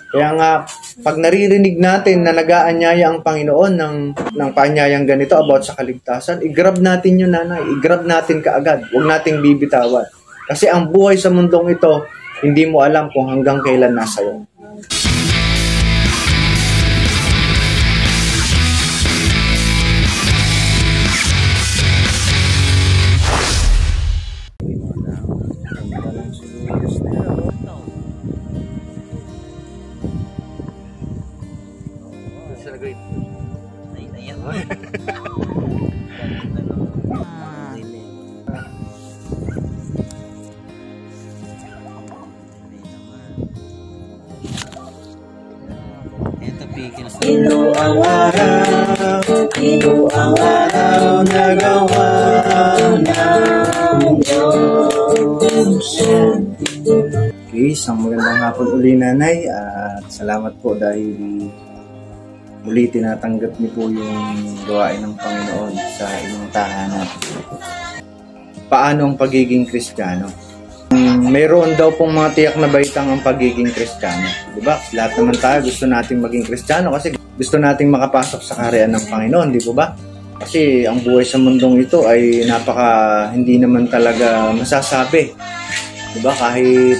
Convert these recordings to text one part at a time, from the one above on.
Kaya nga, pag naririnig natin na nag-aanyaya ang Panginoon ng paanyayang ganito about sa kaligtasan, i-grab natin yun, nanay. I-grab natin kaagad. Huwag nating bibitawan. Kasi ang buhay sa mundong ito, hindi mo alam kung hanggang kailan nasa iyo. Ito ang araw na gawa ng Diyos. Okay, isang magandang hapon uli, nanay, at salamat po dahil muli tinatanggap niyo po yung gawain ng Panginoon sa inyong tahanan. Paano ang pagiging Kristiyano? Mayroon daw pong mga tiyak na baitang ang pagiging Kristiyano. Diba? Lahat naman tayo gusto nating maging Kristiyano kasi gusto nating makapasok sa kaharian ng Panginoon, di po ba? Kasi ang buhay sa mundong ito ay hindi naman talaga masasabi. Diba? Kahit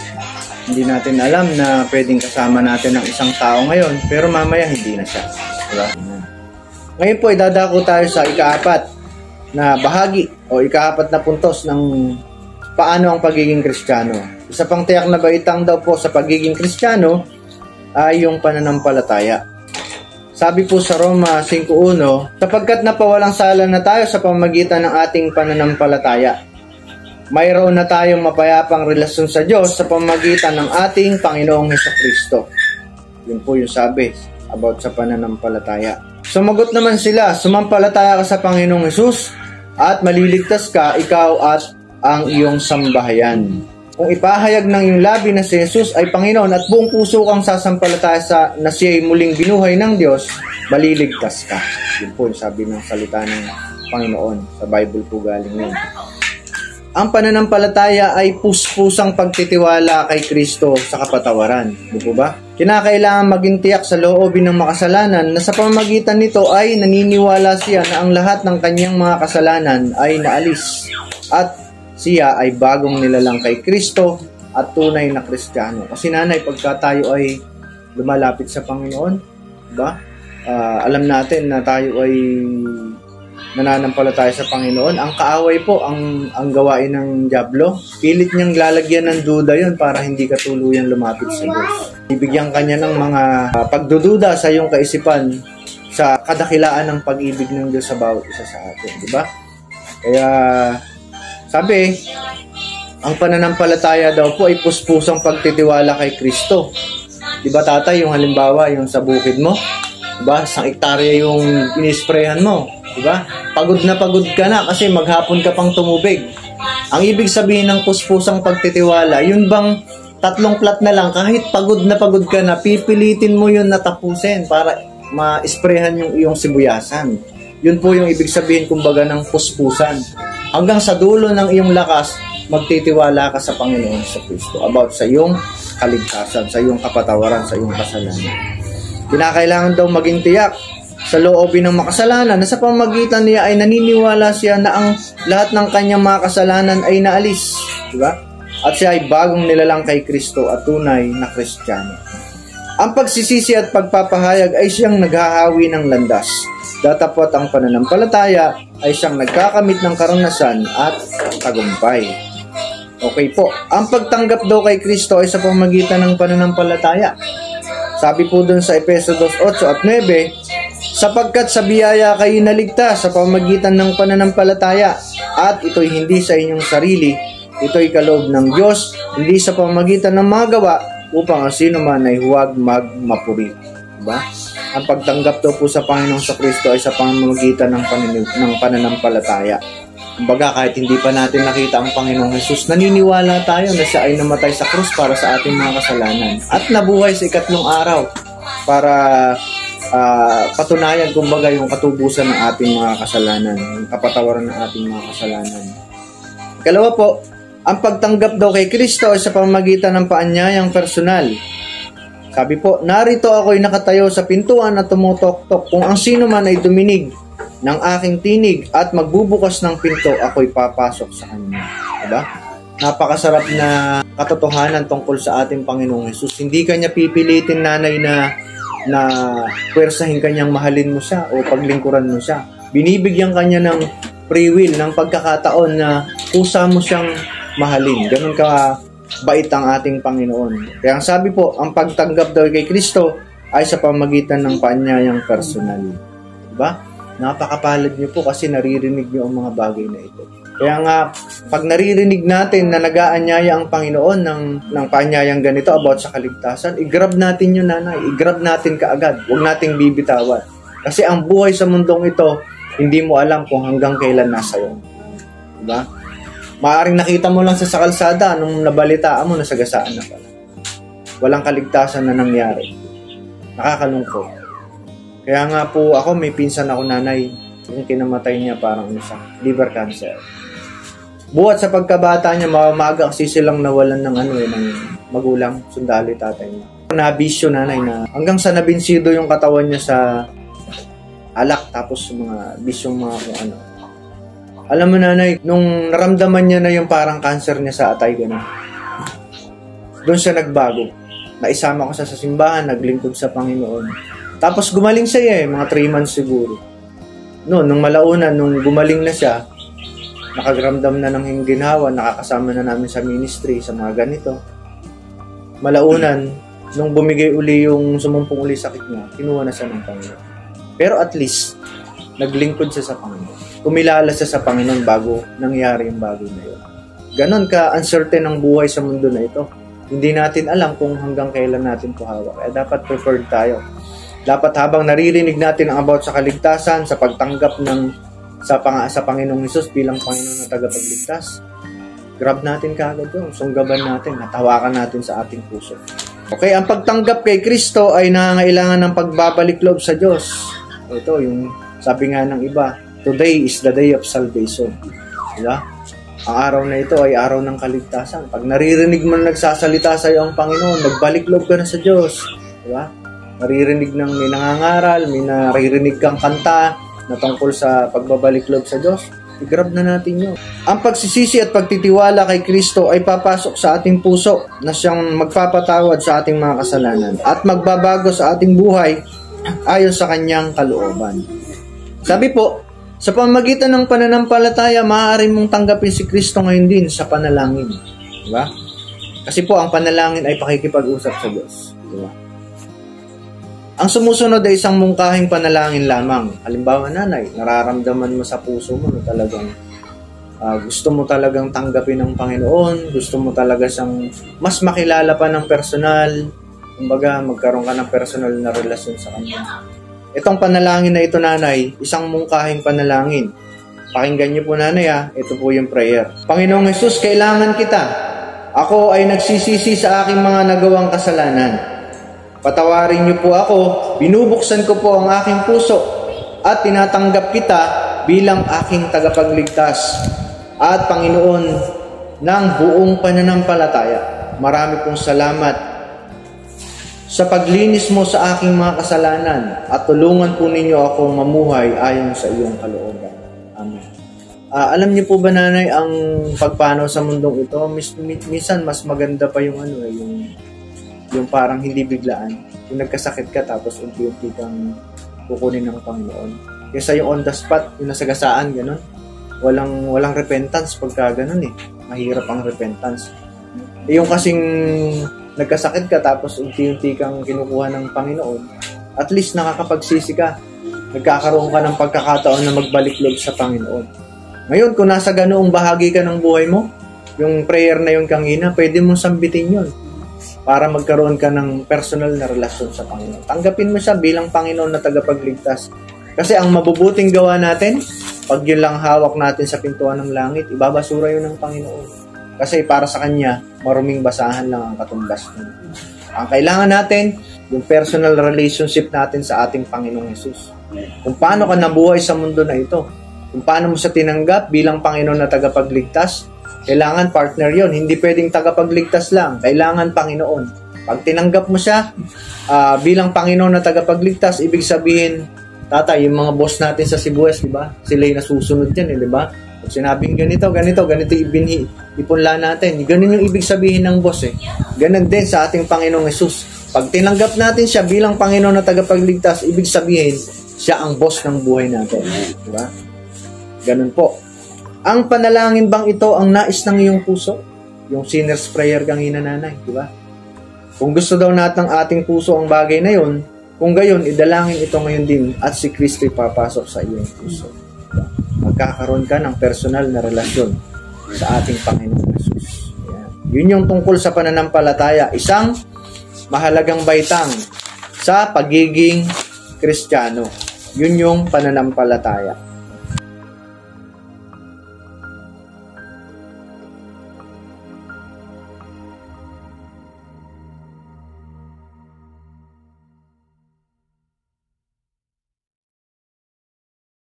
hindi natin alam na pwedeng kasama natin ng isang tao ngayon, pero mamaya hindi na siya. Diba? Ngayon po, idadako tayo sa ika-4 na bahagi o ika-4 na puntos ng paano ang pagiging Kristiyano. Isa pang tiyak na baitang daw po sa pagiging Kristiyano ay yung pananampalataya. Sabi po sa Roma 5:1, sapagkat napawalang sala na tayo sa pamamagitan ng ating pananampalataya, mayroon na tayong mapayapang relasyon sa Diyos sa pamamagitan ng ating Panginoong Hesukristo. Yun po yung sabi about sa pananampalataya. Sumagot naman sila, sumampalataya ka sa Panginoong Hesus at maliligtas ka, ikaw at ang iyong sambahayan. Kung ipahayag ng iyong labi na si Jesus ay Panginoon at buong puso kang sasampalataya na siya ay muling binuhay ng Diyos, maliligtas ka. Yun po yung sabi ng salita ng Panginoon. Sa Bible po galing yun. Ang pananampalataya ay puspusang pagtitiwala kay Kristo sa kapatawaran. Di po ba? Kinakailangan maging tiyak sa loobin ng makasalanan na sa pamamagitan nito ay naniniwala siya na ang lahat ng kanyang mga kasalanan ay naalis. At siya ay bagong nilalang kay Kristo at tunay na Kristiyano. Kasi nanay, pagka tayo ay lumalapit sa Panginoon, diba? Alam natin na tayo ay nananampalataya sa Panginoon. Ang kaaway po, ang gawain ng dyablo, pilit niyang lalagyan ng duda yon para hindi ka tuluyang lumapit sa Diyos. Ibigyan kanya ng mga pagdududa sa iyong kaisipan sa kadakilaan ng pag-ibig ng Diyos sa bawat isa sa atin. Diba? Kaya sabi, ang pananampalataya daw po ay puspusang pagtitiwala kay Kristo. Diba tatay, yung halimbawa, yung sa bukid mo, diba, 1 hektarya yung inisprehan mo, diba? Pagod ka na kasi maghapon ka pang tumubig. Ang ibig sabihin ng puspusang pagtitiwala, yun bang 3 plat na lang, kahit pagod ka na, pipilitin mo yun na tapusin para ma-isprehan yung iyong sibuyasan. Yun po yung ibig sabihin kumbaga ng puspusan. Hanggang sa dulo ng iyong lakas, magtitiwala ka sa Panginoon sa Kristo about sa iyong kaligtasan, sa iyong kapatawaran, sa iyong kasalanan. Kinakailangan daw maging tiyak sa loobin ng makasalanan na sa pamamagitan niya ay naniniwala siya na ang lahat ng kanyang mga kasalanan ay naalis. Diba? At siya ay bagong nilalang kay Kristo at tunay na Kristiyano. Ang pagsisisi at pagpapahayag ay siyang naghahawi ng landas. Datapot ang pananampalataya ay siyang nagkakamit ng karanasan at tagumpay. Okay po, ang pagtanggap daw kay Kristo ay sa pamamagitan ng pananampalataya. Sabi po dun sa Efeso 2:8 at 9, sapagkat sa biyaya kayo naligtas sa pamamagitan ng pananampalataya at ito'y hindi sa inyong sarili, ito'y kaloob ng Diyos, hindi sa pamamagitan ng mga gawa upang ang sino man ay huwag magmapuri. Diba? Ang pagtanggap daw po sa Panginoong sa Kristo ay sa pamamagitan ng pananampalataya. Kumbaga, kahit hindi pa natin nakita ang Panginoong Jesus, naniniwala tayo na siya ay namatay sa krus para sa ating mga kasalanan at nabuhay sa 3 araw para patunayan kumbaga yung katubusan ng ating mga kasalanan, yung kapatawaran ng ating mga kasalanan. Ikalawa po, ang pagtanggap daw kay Kristo ay sa pamamagitan ng paanyayang personal. Sabi po, narito ako'y nakatayo sa pintuan at tumutok-tok. Kung ang sino man ay duminig ng aking tinig at magbubukas ng pinto, ako'y papasok sa kanya. Diba? Napakasarap na katotohanan tungkol sa ating Panginoong Hesus. Hindi kanya pipilitin, nanay, na pwersahin kanyang mahalin mo siya o paglingkuran mo siya. Binibigyan kanya ng free will, ng pagkakataon na kusa mo siyang mahalin. Ganun ka bait ang ating Panginoon. Kaya ang sabi po, ang pagtanggap daw kay Kristo ay sa pamagitan ng paanyayang personal. Diba? Napakapalad niyo po kasi naririnig niyo ang mga bagay na ito. Kaya nga, pag naririnig natin na nag-aanyaya ang Panginoon ng paanyayang ganito about sa kaligtasan, i-grab natin yun, nanay. I-grab natin kaagad. Huwag nating bibitawan. Kasi ang buhay sa mundong ito, hindi mo alam kung hanggang kailan nasa iyo. Diba? Maaring nakita mo lang sa kalsada nung nabalitaan mo, nasagasaan na pala. Walang kaligtasan na nangyari. Nakakalungkot. Kaya nga po ako, may pinsan ako, nanay, yung kinamatay niya parang liver cancer. Buhat sa pagkabata niya, maaga kasi silang nawalan ng ng magulang, sundalo, tatay niya. Nabisyo, nanay, na hanggang sa nabinsido yung katawan niya sa alak, tapos mga bisyong mga kung ano. Alam mo, nanay, nung naramdaman niya na yung parang cancer niya sa atay, gano'n, doon siya nagbago. Naisama ko sa simbahan, naglingkod sa Panginoon. Tapos gumaling siya mga 3 months siguro. Nung malaunan, nung gumaling na siya, nakagramdam na ng ginhawa, nakakasama na namin sa ministry, sa mga ganito. Malaunan, nung bumigay uli yung sumumpong uli sakit niya, kinuha na siya ng Panginoon. Pero at least, naglingkod siya sa Panginoon. Kumilala siya sa Panginoon bago nangyari yung bagay na yun. Ganon ka-uncertain ang buhay sa mundo na ito. Hindi natin alam kung hanggang kailan natin ito hawak. Kaya dapat prepared tayo. Dapat habang naririnig natin ang about sa kaligtasan, sa pagtanggap sa Panginoong Hesus bilang Panginoon na tagapagligtas, grab natin kaagad yun, sunggaban natin, natawakan natin sa ating puso. Okay, ang pagtanggap kay Kristo ay nangangailangan ng pagbabalik loob sa Diyos. Ito, yung sabi nga ng iba, today is the day of salvation. Diba? Ang araw na ito ay araw ng kaligtasan. Pag naririnig mo na nagsasalita sa iyo ang Panginoon, magbalik loob ka na sa Diyos. Diba? Naririnig ng may nangangaral, may naririnig kang kanta na tungkol sa pagbabalik loob sa Diyos, i-grab na natin yun. Ang pagsisisi at pagtitiwala kay Kristo ay papasok sa ating puso na siyang magpapatawad sa ating mga kasalanan at magbabago sa ating buhay ayon sa kanyang kalooban. Sabi po, sa pamagitan ng pananampalataya, maaari mong tanggapin si Kristo ngayon din sa panalangin. Diba? Kasi po, ang panalangin ay pakikipag-usap sa Diyos. Diba? Ang sumusunod ay isang mungkahing panalangin lamang. Halimbawa, nanay, nararamdaman mo sa puso mo na talagang gusto mo talagang tanggapin ng Panginoon, gusto mo talaga siyang mas makilala pa ng personal, kumbaga magkaroon ka ng personal na relasyon sa Kanya. Itong panalangin na ito, nanay, isang mungkahing panalangin. Pakinggan niyo po, nanay, ito po yung prayer. Panginoong Hesus, kailangan kita. Ako ay nagsisisi sa aking mga nagawang kasalanan. Patawarin niyo po ako, binubuksan ko po ang aking puso at tinatanggap kita bilang aking tagapagligtas at Panginoon ng buong pananampalataya. Marami pong salamat sa paglinis mo sa aking mga kasalanan at tulungan po ninyo akong mamuhay ayon sa iyong kalooban. Amen. Alam niyo po ba, nanay, ang pagpanaw sa mundong ito, minsan mas maganda pa yung yung parang hindi biglaan. Yung nagkasakit ka tapos unti-unti kang kukunin ng Panginoon. Kaysa yung on the spot, yung nasagasaan, gano'n. Walang repentance pagka gano'n . Mahirap ang repentance. Yung kasing nagkasakit ka tapos unti-unti kang kinukuha ng Panginoon, at least nakakapagsisi ka. Nagkakaroon ka ng pagkakataon na magbalik loob sa Panginoon. Ngayon, kung nasa ganoong bahagi ka ng buhay mo, yung prayer na yung kanina, pwede mong sambitin yun para magkaroon ka ng personal na relasyon sa Panginoon. Tanggapin mo siya bilang Panginoon na tagapagligtas. Kasi ang mabubuting gawa natin, pag yun lang hawak natin sa pintuan ng langit, ibabasura yun ng Panginoon. Kasi para sa Kanya, maruming basahan lang ang katumbas niya. Ang kailangan natin, yung personal relationship natin sa ating Panginoong Hesus. Kung paano ka nabuhay sa mundo na ito, kung paano mo siya tinanggap bilang Panginoon na tagapagligtas, kailangan partner yon. Hindi pwedeng tagapagligtas lang. Kailangan Panginoon. Pag tinanggap mo siya bilang Panginoon na tagapagligtas, ibig sabihin, tatay, yung mga boss natin sa Cebu, di ba? Sila yung nasusunod yan, di ba? Pag sinabing ganito ipunla natin. Ganun yung ibig sabihin ng boss eh. Ganun din sa ating Panginoong Jesus. Pag tinanggap natin siya bilang Panginoon na tagapagligtas, ibig sabihin, siya ang boss ng buhay natin. Di ba? Ganun po. Ang panalangin bang ito ang nais ng iyong puso? Yung sinner's prayer kang hinananay, di ba? Kung gusto daw natin ng ating puso ang bagay na yun, kung gayon, idalangin ito ngayon din at si Kristo papasok sa iyong puso. Magkakaroon ka ng personal na relasyon sa ating Panginoon Jesus. Yun yung tungkol sa pananampalataya. Isang mahalagang baitang sa pagiging Kristiyano. Yun yung pananampalataya.